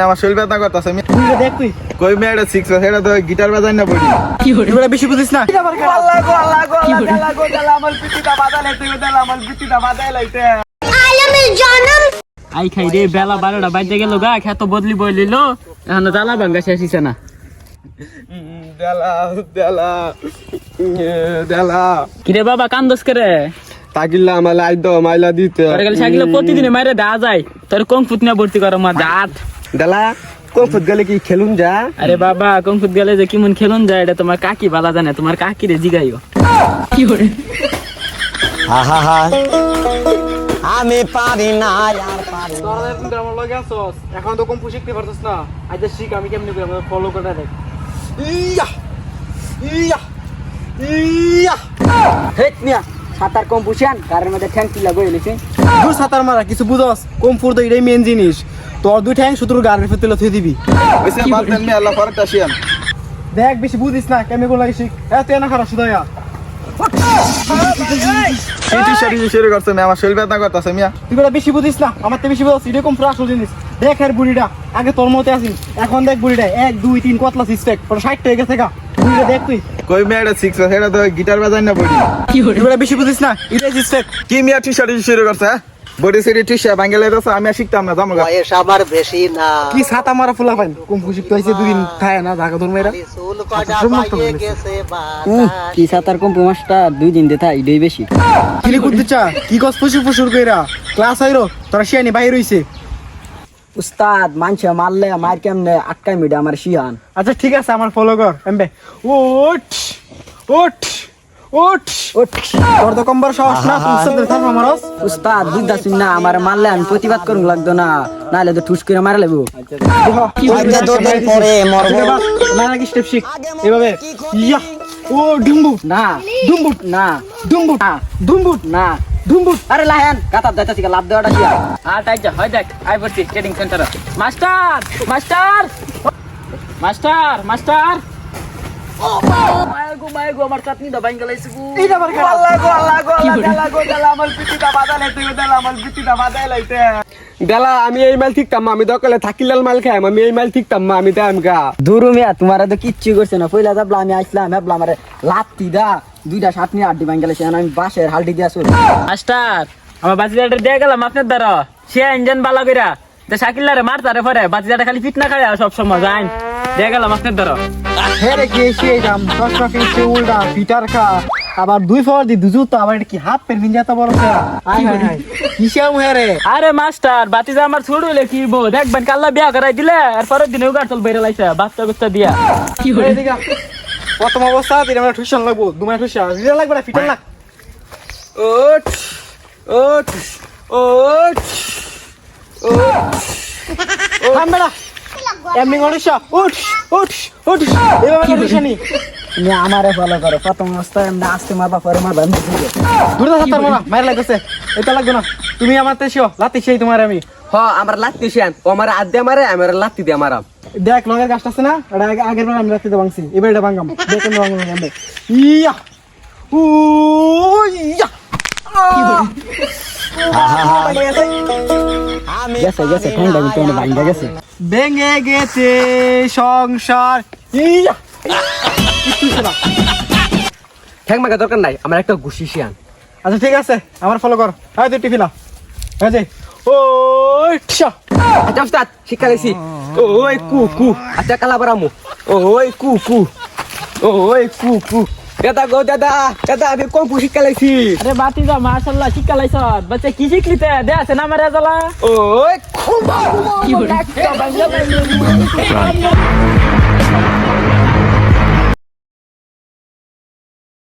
আমার শরীর ব্যথা করতেছে কই মেয়েটা শিখছ সেটা তো গিটার বাজাই না বলি বেশি বুঝিস না আই খাই রে বেলা 12টা বাজে গেল গা খেত বদলি বই লিল এখন জ্বালা ভাঙ্গা শেষ না কিরে বাবা কান্দস করে তাকিল্লা আমার লাইদ মাইলা দিতে সাইকেল প্রতিদিন মাইরে দেওয়া যায় তোর কংফুত নিয়ে ভর্তি করো মা দাঁত দেলা কংফুত গেলে কি খেলুন যা আরে বাবা কংফুত গেলে যে কেমন খেলুন যায় এটা তোমার কাকি বালা জানে তোমার কাকি রে জিগাইও কি করে আমি পারি না আর পারি তোরা তুমি আমার লগে আছস এখন তো কম্পু শিখতে পারছস না আজ শিখ আমি কেমনে করে আমাকে ফলো করে দেখ ইয়া ইয়া ইয়া হেট মিয়া সাতার কম্পুশন কারের মধ্যে ঠ্যাং তুলা গই লিছি দূর সাতার মারা কিছু বুঝছস কম্পুর তো এটাই মেন জিনিস তোর দুই ঠ্যাং শুধু গাড়ির ভিতরে থই দিবি ওইসে বাদ দেন মে আল্লাহ ফারক তাশিয়ান দেখ বেশি বুঝিস না কেমনে কোন লাগি শিখ এত না খারাপ সুদায়া এই শরীর শুরু করছ মে আমার শরীর ব্যথা করতেছে মিয়া তুই বড় বেশি বুঝিস না আমার তো বেশি বুঝছিস এরকম আসল জিনিস দেখ এর বুড়িটা আগে তোর মতে আসিস এখন দেখ বুড়িটা 1 2 3 কতলা সিস্টেক পরে 60 হয়ে গেছে গা বুড়িটা দেখ তুই কই মেয়েটা শিখছ সেটা তো গিটার বাজাই না বলি কি হই তুই বড় বেশি বুঝিস না এটা সিস্টেক কি মিয়া টি শরীর শুরু করছ বডি সিরি টি শার্ট বাঙ্গালে তো আমি শিখতাম না জামগা বয়স আমার বেশি না কি ছাতা মারা ফুলা পাইন কম্পু শিখতে হইছে দুদিন খায় না জায়গা ধর মেয়েরা চুল কটা পাইয়ে গেছে কি সাতার কম্পু মাস্টার 2 দিন দেতা ইডই বেশি কিলি কুদ্দিচা কি কস ফুসুর কইরা ক্লাস হইরো তোরা শিয়ানি বাইরে হইছে উস্তাদ মানছে মারলে মার কেমনে আটকাই মিডা আমার শিয়ান আচ্ছা ঠিক আছে আমার ফলো কর এমবে ওঠ ওঠ ওঠ ওঠ তোর তো কম্বর সাহস না তুই সব থাম আমারস উস্তাদ বুঝদা শুন না আমার মারলে আমি প্রতিবাদ করুন লাগতো না নালে তো ঠুস করে মারা লাগবো কি হইছে দুদিন পরে মরবো না কি স্টেপ শিখ এভাবে ইয়া ও ডুম্বু না ডুম্বুট না ডুম্বুট না ডুম্বুট না ডুম্বুট আরে লাহেন কাতার যাইতাছি লাভ দেওয়াটা শিয়া তাই যা হয় দেখ আই পড়ছি trading centre master master master master oh my go আমার চাটনি দা বাইন গলাইছে গো এইটা বার কর আল্লাহ গো আমার পিটিটা বাদালে তুই দেলা আমার পিটিটা বাদাইলাইতে দেলা আমি এই মাল ঠিকতাম আমি দকলে থাকিলাল মাল খাই আমি এই মাল ঠিকতাম আমি দাম গা দূর মিয়া তোমারা তো কিচ্ছু করছে না পয়লা যাবলা আমি আইছিলাম ভাবলাম আমারে লাত্তি দা দুইটা চাটনি আড্ডি বাইন গেলে আমি বাসের হালটি দিয়া শুরু মাস্টার আমার বাজিদাটা দিয়ে গেলাম আপনার দ্বারা সে ইঞ্জিন বালা কইরা তে শাকিলারে মারতারে পরে বাজিদাটা খালি ফিট না খায় সব সময় যাই দিয়ে গেলাম আপনার দ্বারা হেরে গেছি এইরাম দশটা পিছে উল্টা পিটার খা আবার দুই ফর দি দুজু তো আবার কি হাফ পেন মিনজাতা বড় আই হাই হাই কিসাম হেরে আরে মাস্টার বাতিজা আমার ছোট হইলে কি বো দেখবেন কাল্লা বিয়া করাই দিলে আর পরের দিনে উগার চল বাইরে লাইছে বাচ্চা দিয়া কি হই এদিকে প্রথম অবস্থা দিন আমরা টিউশন লাগবো দুমাই টিউশন রিলা লাগবে না পিটার লাগ ওঠ ওঠ ওঠ ওঠ আমরা এমনি গণেশা উঠ উঠ উঠ এভাবে গণেশানি তুমি আমারে ফলো করো প্রথম অবস্থায় এমনি আসতে মারবা পরে মারবা আমি বুঝি দূরে হাতার মারা মার লাগছে এটা লাগবে না তুমি আমার তেছিও লাতি সেই তোমার আমি হ আমার লাত্তি শিয়ান ও আমার আদ্দে মারে আমার লাত্তি দিয়ে মারা দেখ লগের গাছটা আছে না এটা আগের বার আমি রাতে ভাঙছি এবার এটা ভাঙাম দেখেন ভাঙাম আমরা ইয়া ও ইয়া গেছে গেছে ঠান্ডা কিন্তু ভাঙ্গা গেছে ভেঙে গেছে সংসার ইয়া ঠ্যাং মাগা দরকার নাই আমার একটা ঘুষি শিয়ান আচ্ছা ঠিক আছে আমার ফলো কর হ্যাঁ তুই টিফিলা হ্যাঁ যে ও টিশা আচ্ছা উস্তাদ শিক্ষা লাইছি ওই কু কু আচ্ছা কালা বারামু ওই কু কু ওই কু কু দাদা গো দাদা দাদা আমি কম শিক্ষা লাইছি আরে বাতিজা মাশাআল্লাহ শিক্ষা লাইছ বাচ্চা কি শিখলিতে দে আছে না মারা জ্বালা ওই খুব কি হই